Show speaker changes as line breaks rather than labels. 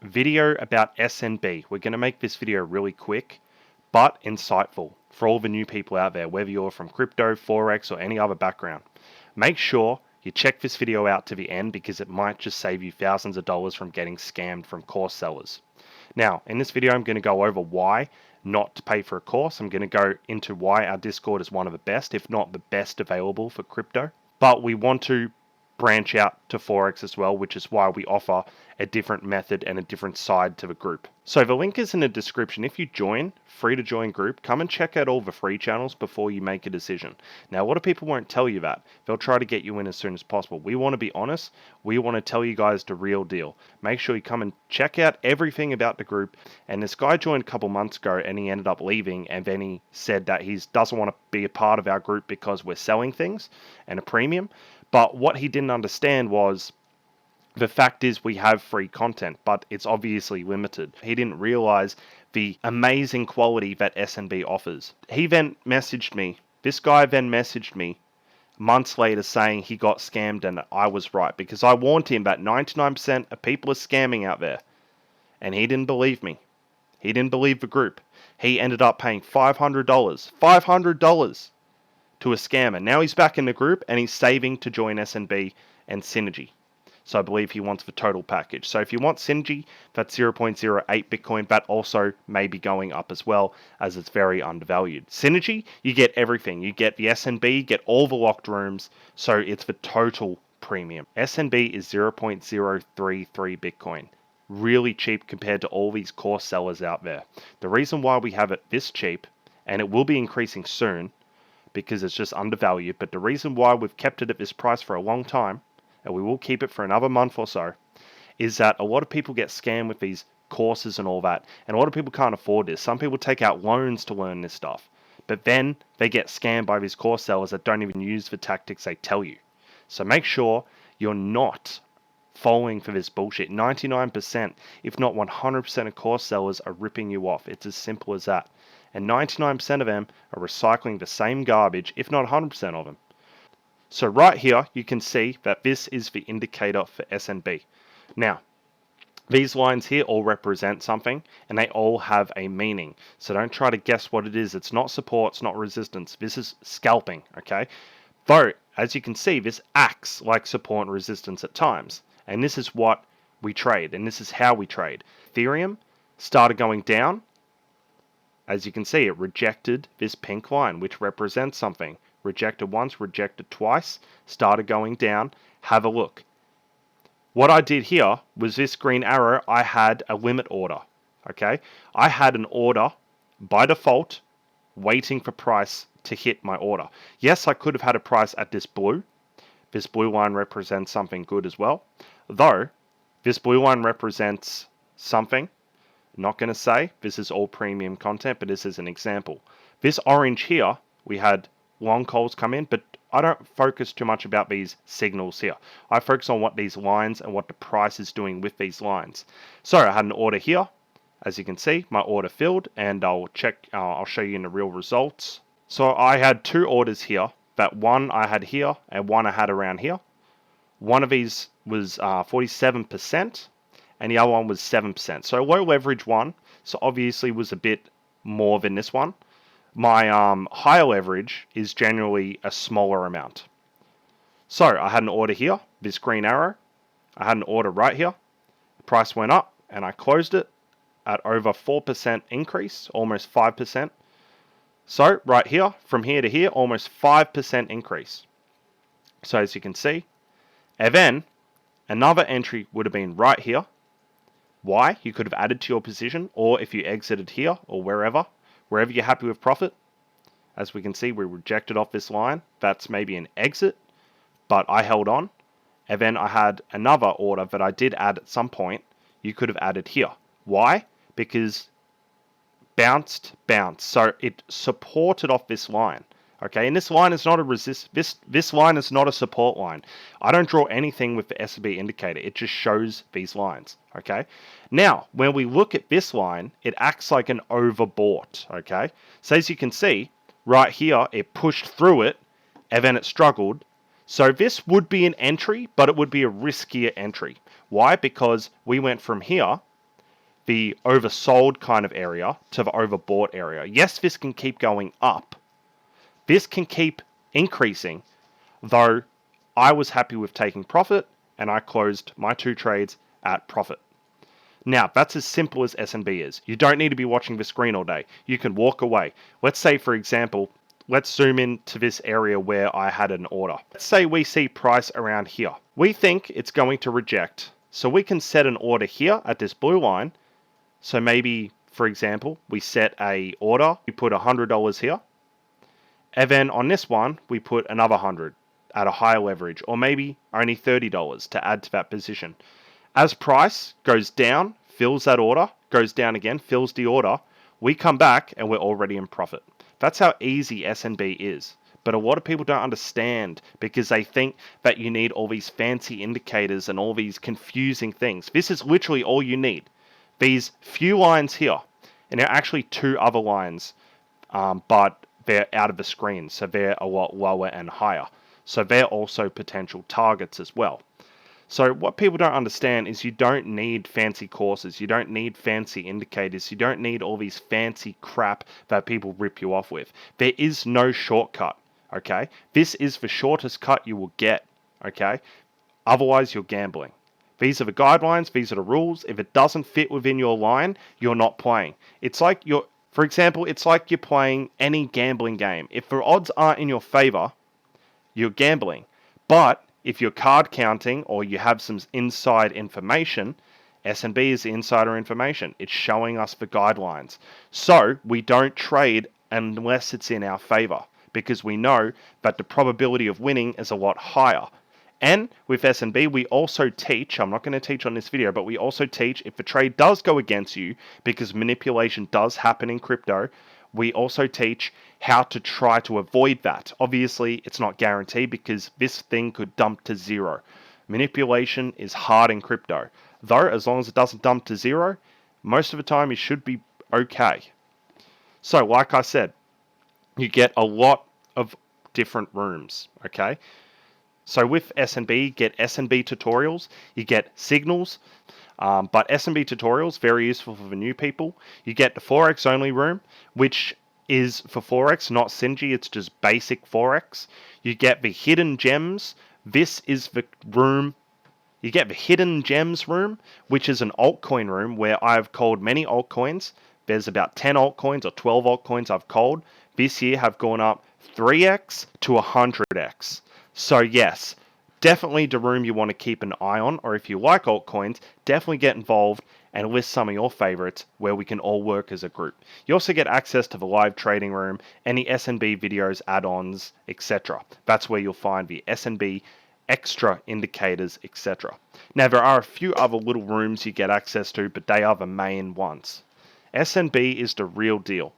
Video about S&B. We're going to make this video really quick, but insightful for all the new people out there, whether you're from crypto, Forex, or any other background. Make sure you check this video out to the end because it might just save you thousands of dollars from getting scammed from course sellers. Now, in this video, I'm going to go over why not to pay for a course. I'm going to go into why our Discord is one of the best, if not the best available for crypto. But we want to branch out to Forex as well, which is why we offer a different method and a different side to the group. So the link is in the description. If you join, free to join group, come and check out all the free channels before you make a decision. Now, a lot of people won't tell you that. They'll try to get you in as soon as possible. We want to be honest. We want to tell you guys the real deal. Make sure you come and check out everything about the group. And this guy joined a couple months ago and he ended up leaving, and then he said that he doesn't want to be a part of our group because we're selling things and a premium. But what he didn't understand was the fact is we have free content, but it's obviously limited. He didn't realize the amazing quality that S&B offers. He then messaged me. This guy then messaged me months later saying he got scammed and I was right, because I warned him that 99% of people are scamming out there. And he didn't believe me. He didn't believe the group. He ended up paying $500 to a scammer. Now he's back in the group and he's saving to join S&B and Synergy. So I believe he wants the total package. So if you want Synergy, that's 0.08 Bitcoin. That also may be going up as well, as it's very undervalued. Synergy, you get everything. You get the S&B, you get all the locked rooms. So it's the total premium. S&B is 0.033 Bitcoin. Really cheap compared to all these course sellers out there. The reason why we have it this cheap, and it will be increasing soon, because it's just undervalued, but the reason why we've kept it at this price for a long time, and we will keep it for another month or so, is that a lot of people get scammed with these courses and all that, and a lot of people can't afford this. Some people take out loans to learn this stuff, but then they get scammed by these course sellers that don't even use the tactics they tell you. So make sure you're not falling for this bullshit. 99%, if not 100% of course sellers are ripping you off. It's as simple as that. And 99% of them are recycling the same garbage, if not 100% of them. So right here, you can see that this is the indicator for S&B. Now, these lines here all represent something, and they all have a meaning. So don't try to guess what it is. It's not support, it's not resistance. This is scalping, okay? Though, as you can see, this acts like support and resistance at times. And this is what we trade, and this is how we trade. Ethereum started going down. As you can see, it rejected this pink line, which represents something. Rejected once, rejected twice, started going down. Have a look. What I did here was this green arrow, I had a limit order. Okay? I had an order by default waiting for price to hit my order. Yes, I could have had a price at this blue. This blue line represents something good as well. Though, this blue line represents something. Not going to say this is all premium content, but this is an example. This orange here, we had long calls come in, but I don't focus too much about these signals here. I focus on what these lines and what the price is doing with these lines. So I had an order here. As you can see, my order filled, and I'll show you in the real results. So I had two orders here. That one I had here and one I had around here. One of these was 47%. And the other one was 7%. So low leverage one, so obviously was a bit more than this one. My higher leverage is generally a smaller amount. So I had an order here, this green arrow. I had an order right here. The price went up and I closed it at over 4% increase, almost 5%. So right here, from here to here, almost 5% increase. So as you can see, and then another entry would have been right here. Why? You could have added to your position, or if you exited here or wherever you're happy with profit. As we can see, we rejected off this line. That's maybe an exit, but I held on. And then I had another order that I did add at some point. You could have added here. Why? Because bounced. So it supported off this line. Okay, and this line is not a this line is not a support line. I don't draw anything with the S&B indicator. It just shows these lines. Okay. Now, when we look at this line, it acts like an overbought. Okay. So as you can see, right here, it pushed through it, and then it struggled. So this would be an entry, but it would be a riskier entry. Why? Because we went from here the oversold kind of area to the overbought area. Yes, this can keep going up. This can keep increasing, though I was happy with taking profit and I closed my 2 trades at profit. Now, that's as simple as S&B is. You don't need to be watching the screen all day. You can walk away. Let's say, for example, let's zoom in to this area where I had an order. Let's say we see price around here. We think it's going to reject. So we can set an order here at this blue line. So maybe, for example, we set a order. We put $100 here. And then on this one, we put another 100 at a higher leverage, or maybe only $30 to add to that position. As price goes down, fills that order, goes down again, fills the order, we come back and we're already in profit. That's how easy S&B is. But a lot of people don't understand because they think that you need all these fancy indicators and all these confusing things. This is literally all you need. These few lines here, and there are actually 2 other lines, but they're out of the screen, so they're a lot lower and higher. So they're also potential targets as well. So what people don't understand is you don't need fancy courses, you don't need fancy indicators, you don't need all these fancy crap that people rip you off with. There is no shortcut, okay? This is the shortest cut you will get, okay? Otherwise, you're gambling. These are the guidelines, these are the rules. If it doesn't fit within your line, you're not playing. It's like for example, it's like you're playing any gambling game. If the odds aren't in your favor, you're gambling. But if you're card counting or you have some inside information, S&B is the insider information. It's showing us the guidelines. So we don't trade unless it's in our favor because we know that the probability of winning is a lot higher. And with S&B, we also teach, I'm not going to teach on this video, but we also teach if the trade does go against you, because manipulation does happen in crypto, we also teach how to try to avoid that. Obviously, it's not guaranteed because this thing could dump to 0. Manipulation is hard in crypto. Though, as long as it doesn't dump to 0, most of the time you should be okay. So, like I said, you get a lot of different rooms, okay? So with S&B, get S&B tutorials, you get signals, but S&B tutorials, very useful for the new people. You get the Forex only room, which is for Forex, not Synergy, it's just basic Forex. You get the hidden gems. This is the room. You get the hidden gems room, which is an altcoin room where I've called many altcoins. There's about 10 altcoins or 12 altcoins I've called. This year have gone up 3x to 100x. So yes, definitely the room you want to keep an eye on, or if you like altcoins, definitely get involved and list some of your favorites where we can all work as a group. You also get access to the live trading room, any S&B videos, add-ons, etc. That's where you'll find the S&B extra indicators, etc. Now there are a few other little rooms you get access to, but they are the main ones. S&B is the real deal.